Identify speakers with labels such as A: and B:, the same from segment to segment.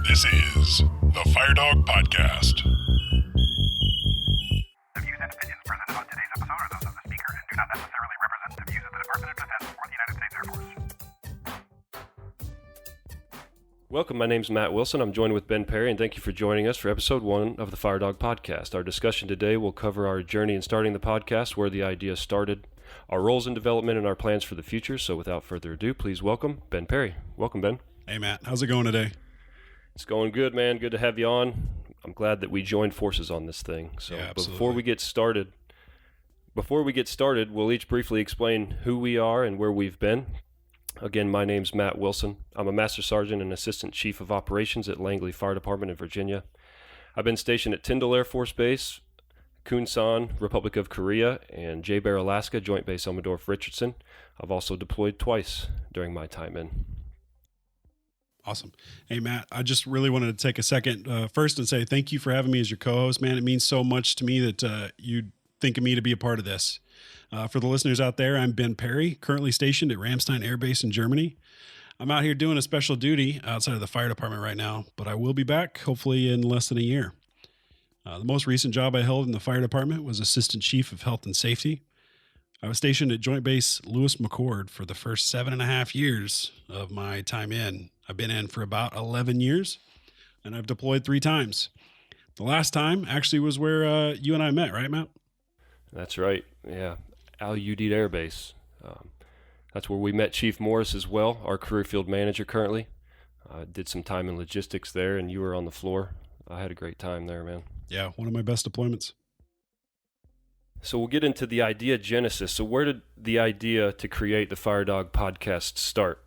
A: This is the Fire Dog Podcast.
B: The views and opinions presented on today's episode are those of the speaker and do not necessarily represent the views of the Department of Defense or the United States Air Force.
C: Welcome, my name's Matt Wilson. I'm joined with Ben Perry, and thank you for joining us for episode 1 of the Fire Dog Podcast. Our discussion today will cover our journey in starting the podcast, where the idea started, our roles in development, and our plans for the future. So without further ado, please welcome Ben Perry. Welcome, Ben.
D: Hey, Matt. How's it going today?
C: It's going good, man. Good to have you on. I'm glad that we joined forces on this thing. So
D: Yeah,
C: before we get started, we'll each briefly explain who we are and where we've been. Again, my name's Matt Wilson. I'm a Master Sergeant and Assistant Chief of Operations at Langley Fire Department in Virginia. I've been stationed at Tyndall Air Force Base, Kunsan, Republic of Korea, and J-Bear, Alaska, Joint Base Elmendorf-Richardson. I've also deployed twice during my time in.
D: Awesome. Hey, Matt, I just really wanted to take a second first and say thank you for having me as your co-host, man. It means so much to me that you think of me to be a part of this. For the listeners out there, I'm Ben Perry, currently stationed at Ramstein Air Base in Germany. I'm out here doing a special duty outside of the fire department right now, but I will be back hopefully in less than a year. The most recent job I held in the fire department was Assistant Chief of Health and Safety. I was stationed at Joint Base Lewis McChord for the first 7.5 years of my time in. I've been in for about 11 years, and I've deployed 3 times. The last time actually was where you and I met, right, Matt?
C: That's right. Yeah. Al Udeed Air Base. That's where we met Chief Morris as well, our career field manager currently. Did some time in logistics there, and you were on the floor. I had a great time there, man.
D: Yeah, one of my best deployments.
C: So we'll get into the idea genesis. So where did the idea to create the Fire Dog Podcast start?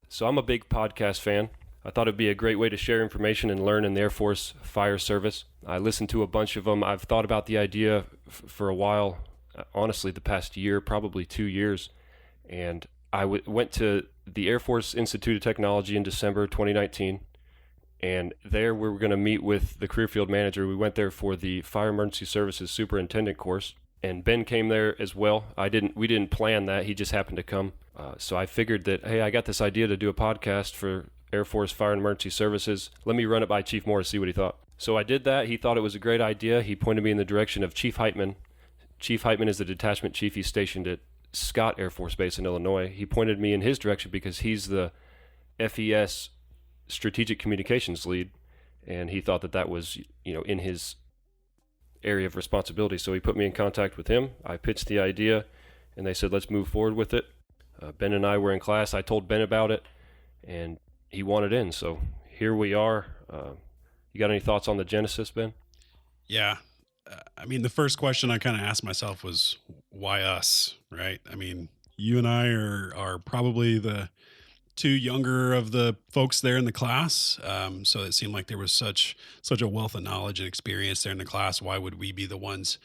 C: So I'm a big podcast fan. I thought it'd be a great way to share information and learn in the Air Force Fire Service. I listened to a bunch of them. I've thought about the idea for a while, honestly, the past year, probably 2 years. And I went to the Air Force Institute of Technology in December 2019. And there we were going to meet with the career field manager. We went there for the Fire Emergency Services Superintendent course. And Ben came there as well. We didn't plan that. He just happened to come. So I figured that, hey, I got this idea to do a podcast for Air Force Fire and Emergency Services. Let me run it by Chief Morris, see what he thought. So I did that. He thought it was a great idea. He pointed me in the direction of Chief Heitman. Chief Heitman is the detachment chief. He's stationed at Scott Air Force Base in Illinois. He pointed me in his direction because he's the FES strategic communications lead, and he thought that was, in his area of responsibility. So he put me in contact with him. I pitched the idea, and they said, let's move forward with it. Ben and I were in class. I told Ben about it, and he wanted in. So here we are. You got any thoughts on the genesis, Ben?
D: Yeah. The first question I kind of asked myself was, why us, right? You and I are probably the 2 younger of the folks there in the class. So it seemed like there was such a wealth of knowledge and experience there in the class. Why would we be the ones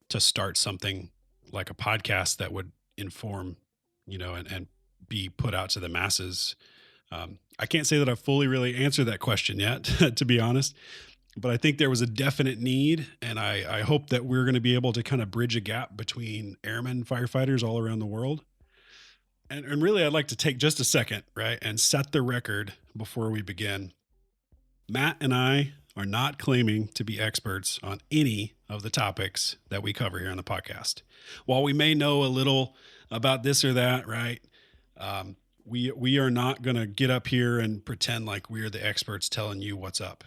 D: to start something like a podcast that would inform, and be put out to the masses? I can't say that I've fully really answered that question yet, to be honest, but I think there was a definite need. And I hope that we're going to be able to kind of bridge a gap between airmen, firefighters all around the world. And really, I'd like to take just a second, right, and set the record before we begin. Matt and I are not claiming to be experts on any of the topics that we cover here on the podcast. While we may know a little about this or that, right, we are not going to get up here and pretend like we're the experts telling you what's up.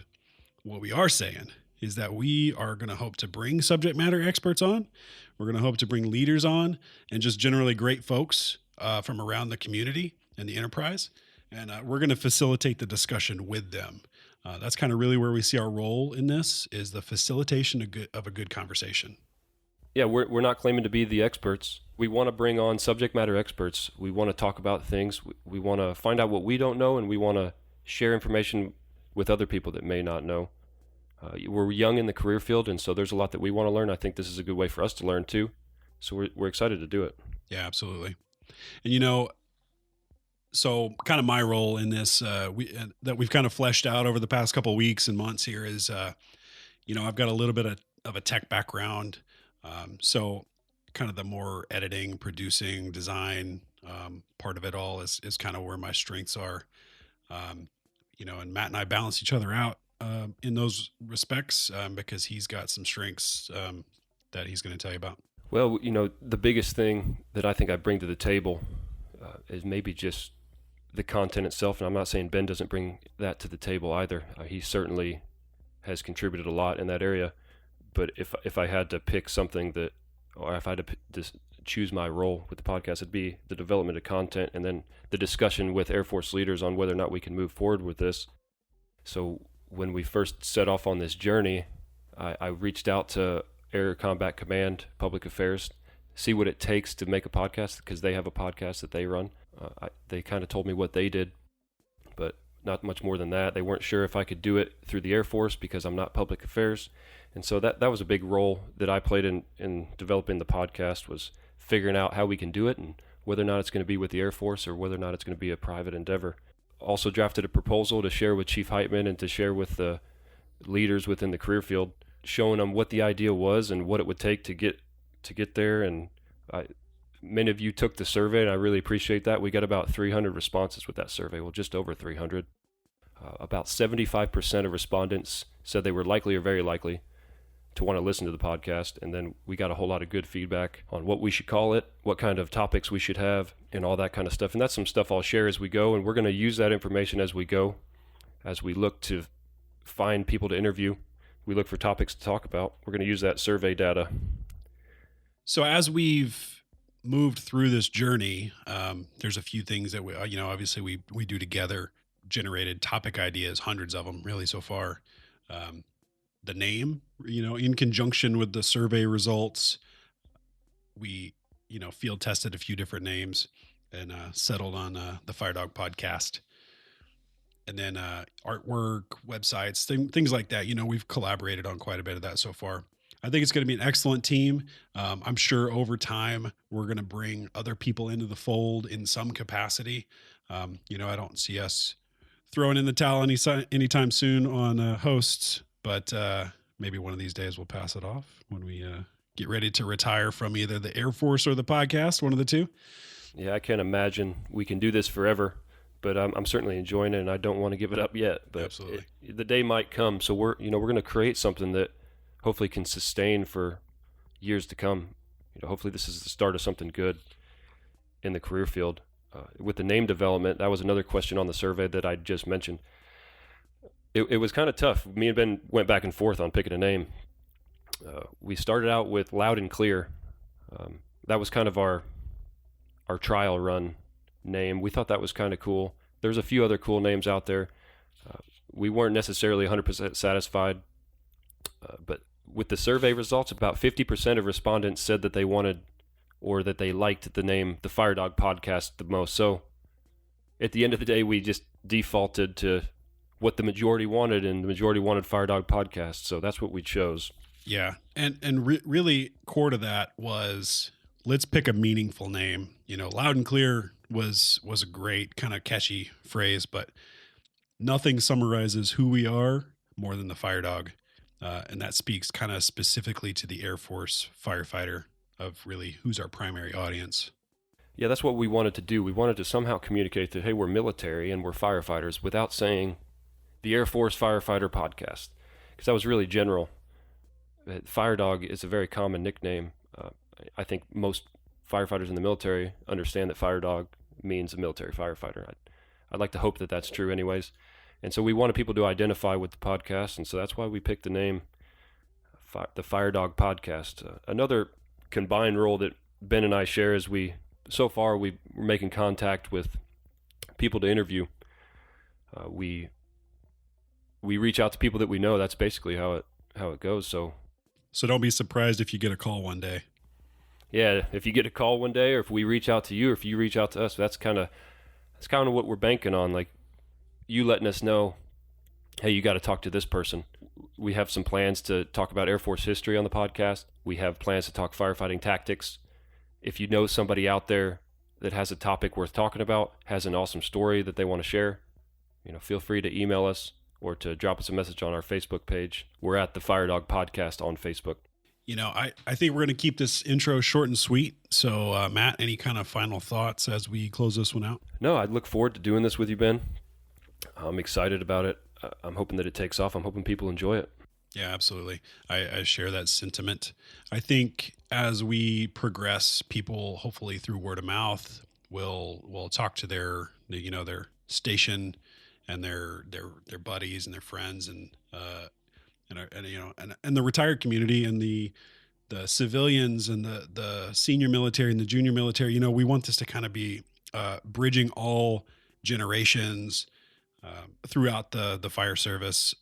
D: What we are saying is that we are going to hope to bring subject matter experts on. We're going to hope to bring leaders on and just generally great folks from around the community and the enterprise. And we're going to facilitate the discussion with them. That's kind of really where we see our role in this, is the facilitation of a good conversation.
C: Yeah, we're not claiming to be the experts. We want to bring on subject matter experts. We want to talk about things. We want to find out what we don't know, and we want to share information with other people that may not know. We're young in the career field, and so there's a lot that we want to learn. I think this is a good way for us to learn too. So we're excited to do it. Yeah,
D: absolutely. And so kind of my role in this that we've kind of fleshed out over the past couple of weeks and months here is, I've got a little bit of a tech background. So kind of the more editing, producing, design part of it all is kind of where my strengths are. and Matt and I balance each other out in those respects because he's got some strengths that he's going to tell you about.
C: Well, the biggest thing that I think I bring to the table is maybe just the content itself. And I'm not saying Ben doesn't bring that to the table either. He certainly has contributed a lot in that area. But if I had to pick something or if I had to choose my role with the podcast, it'd be the development of content and then the discussion with Air Force leaders on whether or not we can move forward with this. So when we first set off on this journey, I reached out to Air Combat Command Public Affairs, see what it takes to make a podcast, because they have a podcast that they run. They kind of told me what they did, but not much more than that. They weren't sure if I could do it through the Air Force because I'm not public affairs. And so that was a big role that I played in developing the podcast, was figuring out how we can do it and whether or not it's going to be with the Air Force or whether or not it's going to be a private endeavor. Also drafted a proposal to share with Chief Heitman and to share with the leaders within the career field, showing them what the idea was and what it would take to get there. And many of you took the survey, and I really appreciate that. We got about 300 responses with that survey, well, just over 300. About 75% of respondents said they were likely or very likely to want to listen to the podcast. And then we got a whole lot of good feedback on what we should call it, what kind of topics we should have, and all that kind of stuff. And that's some stuff I'll share as we go. And we're going to use that information as we go, as we look to find people to interview. We look for topics to talk about. We're going to use that survey data.
D: So as we've moved through this journey, there's a few things that we, obviously we do together, generated topic ideas, hundreds of them really so far. The name, in conjunction with the survey results, we, field tested a few different names and settled on the Fire Dog Podcast. And then artwork, websites, things like that. We've collaborated on quite a bit of that so far. I think it's going to be an excellent team. I'm sure over time, we're going to bring other people into the fold in some capacity. I don't see us throwing in the towel anytime soon on hosts, but maybe one of these days we'll pass it off when we get ready to retire from either the Air Force or the podcast, one of the two.
C: Yeah, I can't imagine we can do this forever, but I'm certainly enjoying it, and I don't want to give it up yet. But
D: absolutely,
C: the day might come. So we're going to create something that hopefully can sustain for years to come. Hopefully this is the start of something good in the career field. With the name development, that was another question on the survey that I just mentioned. It was kind of tough. Me and Ben went back and forth on picking a name. We started out with Loud and Clear. That was kind of our trial run name. We thought that was kind of cool. There's a few other cool names out there. We weren't necessarily 100% satisfied, but with the survey results, about 50% of respondents said that they wanted or that they liked the name The Fire Dog Podcast the most. So at the end of the day, we just defaulted to what the majority wanted, and the majority wanted Fire Dog Podcast. So that's what we chose.
D: Yeah. And really core to that was, let's pick a meaningful name. Loud and Clear was a great kind of catchy phrase, but nothing summarizes who we are more than the Fire Dog. And that speaks kind of specifically to the Air Force firefighter, of really who's our primary audience.
C: Yeah, that's what we wanted to do. We wanted to somehow communicate that, hey, we're military and we're firefighters, without saying the Air Force Firefighter Podcast, because that was really general. Fire Dog is a very common nickname. I think most firefighters in the military understand that Fire Dog means a military firefighter. I'd like to hope that that's true anyways. And so we wanted people to identify with the podcast, and so that's why we picked the name, the Fire Dog Podcast. Another combined role that Ben and I share is we're making contact with people to interview. We reach out to people that we know. That's basically how it goes. So
D: don't be surprised if you get a call one day.
C: Yeah, if you get a call one day, or if we reach out to you, or if you reach out to us, that's kind of what we're banking on. Like you letting us know, hey, you got to talk to this person. We have some plans to talk about Air Force history on the podcast. We have plans to talk firefighting tactics. If you know somebody out there that has a topic worth talking about, has an awesome story that they want to share, feel free to email us or to drop us a message on our Facebook page. We're at the Fire Dog Podcast on Facebook.
D: I think we're going to keep this intro short and sweet. So, Matt, any kind of final thoughts as we close this one out?
C: No, I'd look forward to doing this with you, Ben. I'm excited about it. I'm hoping that it takes off. I'm hoping people enjoy it.
D: Yeah, absolutely. I share that sentiment. I think as we progress, people hopefully through word of mouth will talk to their station and their buddies and their friends and the retired community and the civilians and the senior military and the junior military. We want this to kind of be bridging all generations throughout the fire service.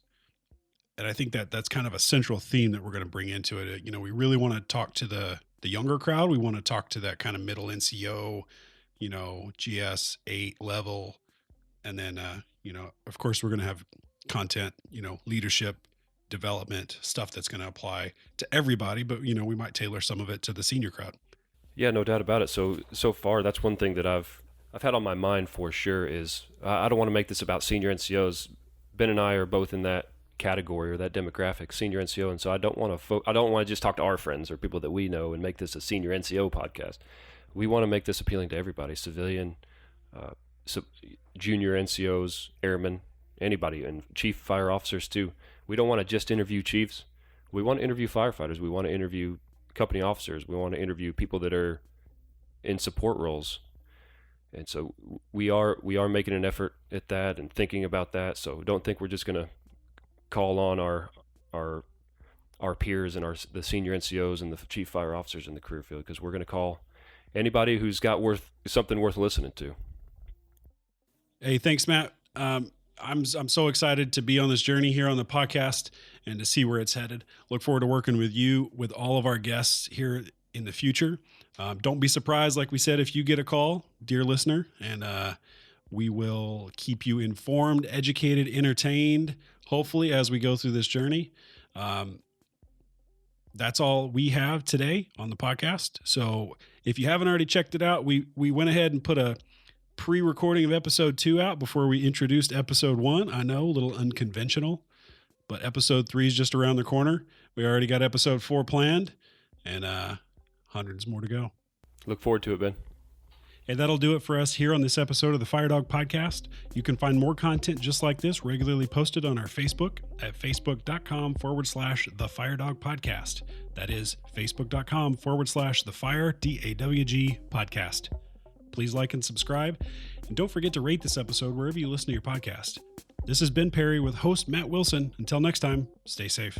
D: And I think that's kind of a central theme that we're going to bring into it. We really want to talk to the younger crowd. We want to talk to that kind of middle NCO, GS 8 level. And then, of course, we're going to have content, leadership, development, stuff that's going to apply to everybody. But, we might tailor some of it to the senior crowd.
C: Yeah, no doubt about it. So far, that's one thing that I've had on my mind for sure is I don't want to make this about senior NCOs. Ben and I are both in that category or that demographic, senior NCO, and so I don't want to just talk to our friends or people that we know and make this a senior NCO podcast. We want to make this appealing to everybody, civilian, junior NCOs, airmen, anybody, and chief fire officers too. We don't want to just interview chiefs. We want to interview firefighters. We want to interview company officers. We want to interview people that are in support roles. And so we are making an effort at that and thinking about that. So don't think we're just going to call on our peers and the senior NCOs and the chief fire officers in the career field, because we're going to call anybody who's got something worth listening to.
D: Hey, thanks, Matt. I'm so excited to be on this journey here on the podcast and to see where it's headed. Look forward to working with you, with all of our guests here in the future. Don't be surprised, like we said, if you get a call, dear listener, and we will keep you informed, educated, entertained, hopefully, as we go through this journey. That's all we have today on the podcast. So if you haven't already checked it out, we went ahead and put a pre-recording of episode 2 out before we introduced episode 1. I know, a little unconventional, but episode 3 is just around the corner. We already got episode 4 planned, and hundreds more to go.
C: Look forward to it, Ben.
D: And that'll do it for us here on this episode of the Fire Dog Podcast. You can find more content just like this regularly posted on our Facebook at facebook.com/The Fire Dog Podcast. That is facebook.com/The Fire DAWG Podcast. Please like and subscribe. And don't forget to rate this episode wherever you listen to your podcast. This has been Perry with host Matt Wilson. Until next time, stay safe.